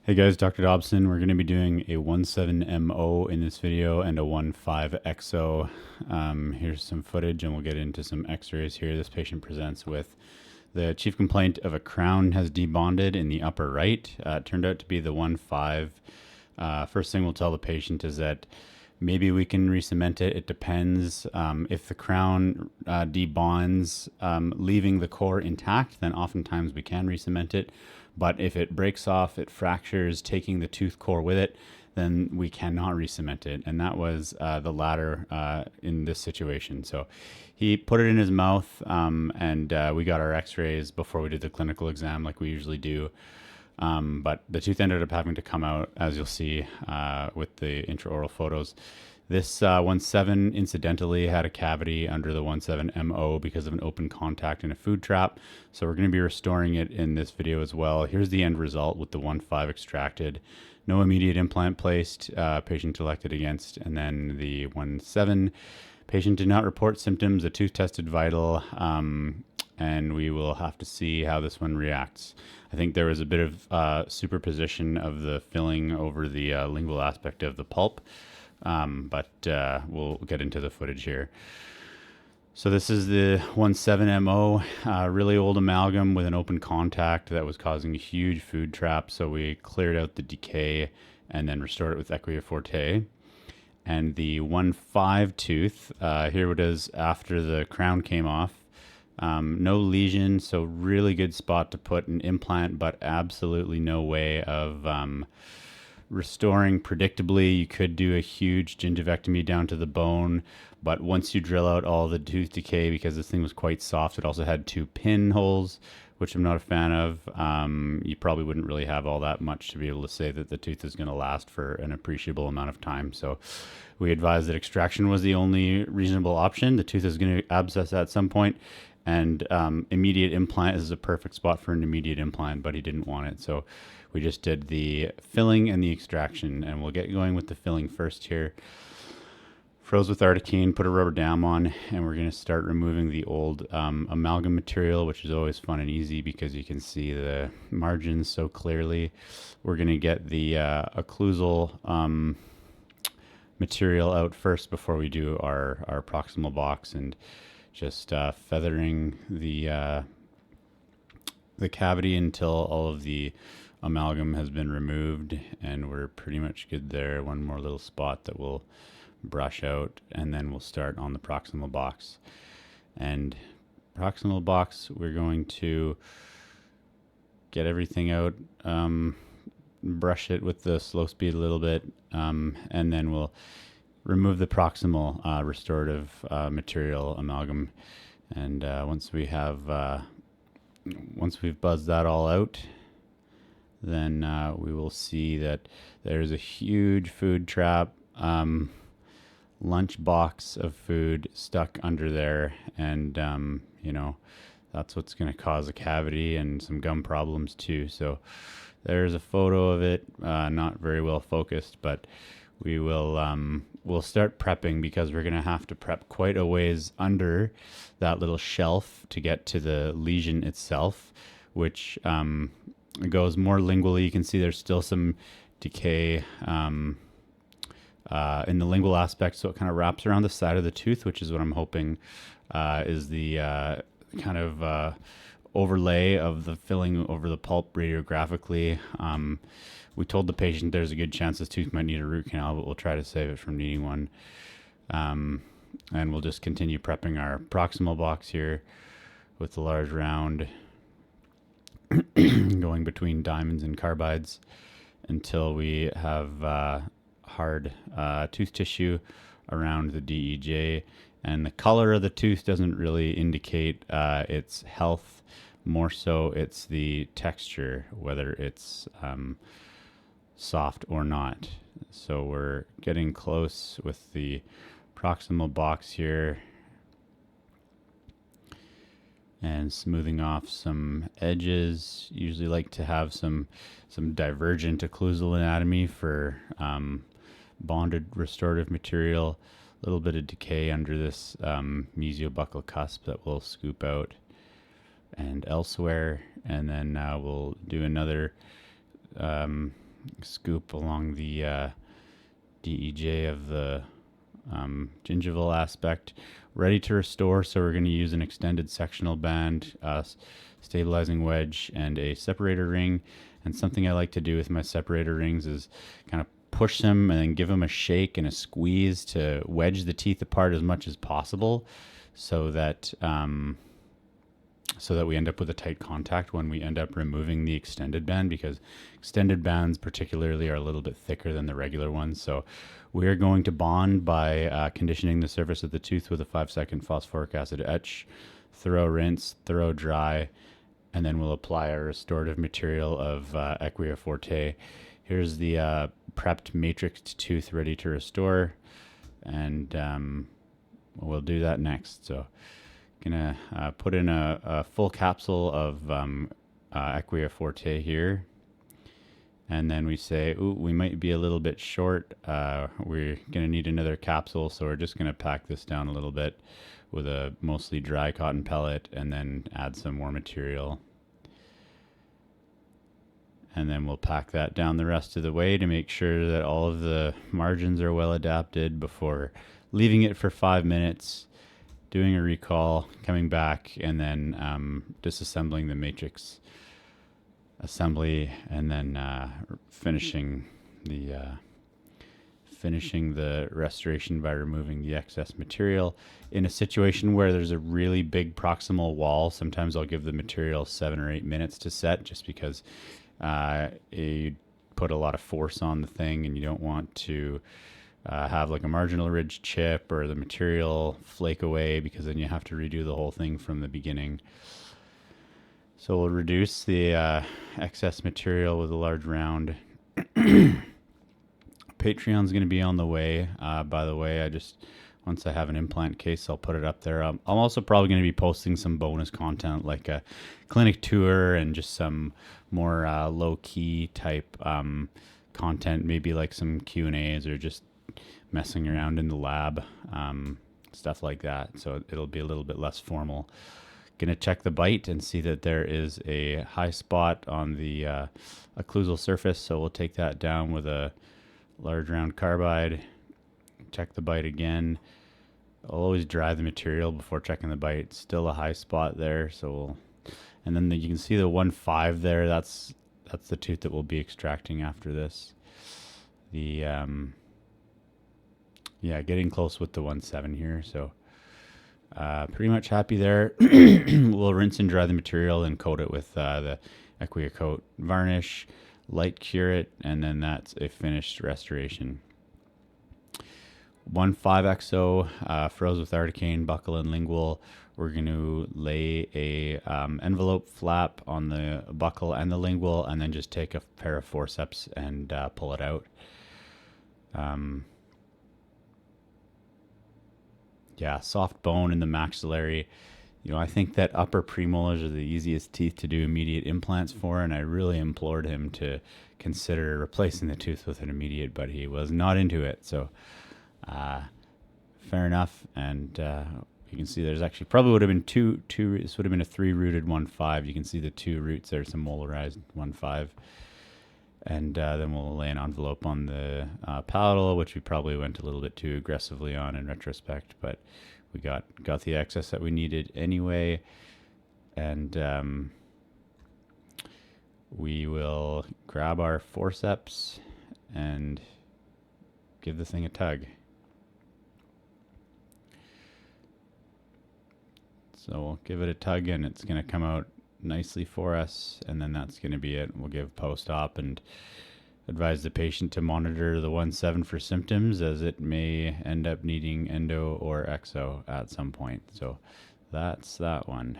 Hey guys, Dr. Dobson. We're going to be doing a 17MO in this video and a 15XO. Here's some footage and we'll get into some x-rays here. This patient presents with the chief complaint of a crown has debonded in the upper right. It turned out to be the 1.5. First thing we'll tell the patient is that maybe we can re-cement it. It depends. If the crown debonds, leaving the core intact, then oftentimes we can re-cement it. But if it breaks off, it fractures, taking the tooth core with it, then we cannot re-cement it. And that was the latter in this situation. So he put it in his mouth, and we got our x-rays before we did the clinical exam like we usually do. But the tooth ended up having to come out, as you'll see with the intraoral photos. This 1.7 incidentally had a cavity under the 1.7MO because of an open contact in a food trap. So we're going to be restoring it in this video as well. Here's the end result with the 1.5 extracted. No immediate implant placed, patient elected against. And then the 1.7, patient did not report symptoms, the tooth tested vital, and we will have to see how this one reacts. I think there was a bit of superposition of the filling over the lingual aspect of the pulp. But we'll get into the footage here. So this is the 1.7MO, really old amalgam with an open contact that was causing a huge food trap. So we cleared out the decay and then restored it with Equia Forte. And the 1.5 tooth, here it is after the crown came off. No lesion, so really good spot to put an implant, but absolutely no way of restoring predictably. You could do a huge gingivectomy down to the bone, but once you drill out all the tooth decay, because this thing was quite soft, it also had 2 pinholes, which I'm not a fan of. You probably wouldn't really have all that much to be able to say that the tooth is going to last for an appreciable amount of time. So we advised that extraction was the only reasonable option. The tooth is going to abscess at some point, and immediate implant is a perfect spot for an immediate implant, but he didn't want it. So we just did the filling and the extraction, and we'll get going with the filling first here. Froze with articaine, put a rubber dam on, and we're going to start removing the old amalgam material, which is always fun and easy because you can see the margins so clearly. We're going to get the occlusal material out first before we do our proximal box, and just feathering the cavity until all of the amalgam has been removed, and we're pretty much good there. One more little spot that we'll brush out, and then we'll start on the proximal box. And proximal box, we're going to get everything out, brush it with the slow speed a little bit, and then we'll remove the proximal restorative material amalgam. And once we've buzzed that all out, then we will see that there's a huge food trap, lunch box of food stuck under there, and you know, that's what's going to cause a cavity and some gum problems too. So there's a photo of it, not very well focused, but we will we'll start prepping, because we're going to have to prep quite a ways under that little shelf to get to the lesion itself, which it goes more lingually. You can see there's still some decay in the lingual aspect, so it kind of wraps around the side of the tooth, which is what I'm hoping is the kind of overlay of the filling over the pulp radiographically. We told the patient there's a good chance this tooth might need a root canal, but we'll try to save it from needing one. And we'll just continue prepping our proximal box here with the large round, going between diamonds and carbides until we have hard tooth tissue around the DEJ. And the color of the tooth doesn't really indicate its health, more so it's the texture, whether it's soft or not. So we're getting close with the proximal box here and smoothing off some edges. Usually like to have some divergent occlusal anatomy for bonded restorative material. A little bit of decay under this mesiobuccal cusp that we'll scoop out and elsewhere, and then we'll do another scoop along the DEJ of the gingival aspect. Ready to restore, so we're going to use an extended sectional band, stabilizing wedge, and a separator ring. And something I like to do with my separator rings is kind of push them and then give them a shake and a squeeze to wedge the teeth apart as much as possible, so that we end up with a tight contact when we end up removing the extended band, because extended bands particularly are a little bit thicker than the regular ones. So we are going to bond by conditioning the surface of the tooth with a 5-second phosphoric acid etch, thorough rinse, thorough dry, and then we'll apply our restorative material of Equia Forte. Here's the prepped matrixed tooth ready to restore, and we'll do that next. So gonna put in a full capsule of Equia Forte here, and then we say, ooh, we might be a little bit short. We're gonna need another capsule, so we're just gonna pack this down a little bit with a mostly dry cotton pellet, and then add some more material. And then we'll pack that down the rest of the way to make sure that all of the margins are well adapted before leaving it for 5 minutes, doing a recall, coming back, and then disassembling the matrix assembly, and then finishing the restoration by removing the excess material. In a situation where there's a really big proximal wall, sometimes I'll give the material 7 or 8 minutes to set, just because you put a lot of force on the thing and you don't want to have like a marginal ridge chip or the material flake away, because then you have to redo the whole thing from the beginning. So we'll reduce the excess material with a large round. Patreon's going to be on the way. By the way, once I have an implant case, I'll put it up there. I'm also probably going to be posting some bonus content, like a clinic tour and just some more low-key type content, maybe like some Q&As or just messing around in the lab, stuff like that. So it'll be a little bit less formal. Going to check the bite and see that there is a high spot on the occlusal surface, so we'll take that down with a large round carbide. Check the bite again. I'll always dry the material before checking the bite. Still a high spot there, so and then you can see the 1.5 there. That's the tooth that we'll be extracting after this. The yeah, getting close with the 1.7 here, so pretty much happy there. We'll rinse and dry the material and coat it with the Equia Coat varnish, light cure it, and then that's a finished restoration. 1.5 XO froze with articaine, buccal, and lingual. We're going to lay a envelope flap on the buccal and the lingual, and then just take a pair of forceps and pull it out. Yeah, soft bone in the maxillary. You know, I think that upper premolars are the easiest teeth to do immediate implants for, and I really implored him to consider replacing the tooth with an immediate, but he was not into it. So, fair enough. And you can see there's actually probably would have been two. This would have been a 3-rooted 1.5. You can see the 2 roots. There's some molarized 1.5. And then we'll lay an envelope on the palatal, which we probably went a little bit too aggressively on in retrospect, but we got the excess that we needed anyway. And we will grab our forceps and give the thing a tug. So we'll give it a tug, and it's going to come out nicely for us, and then that's going to be it. We'll give post-op and advise the patient to monitor the 1.7 for symptoms, as it may end up needing endo or exo at some point. So that's that one.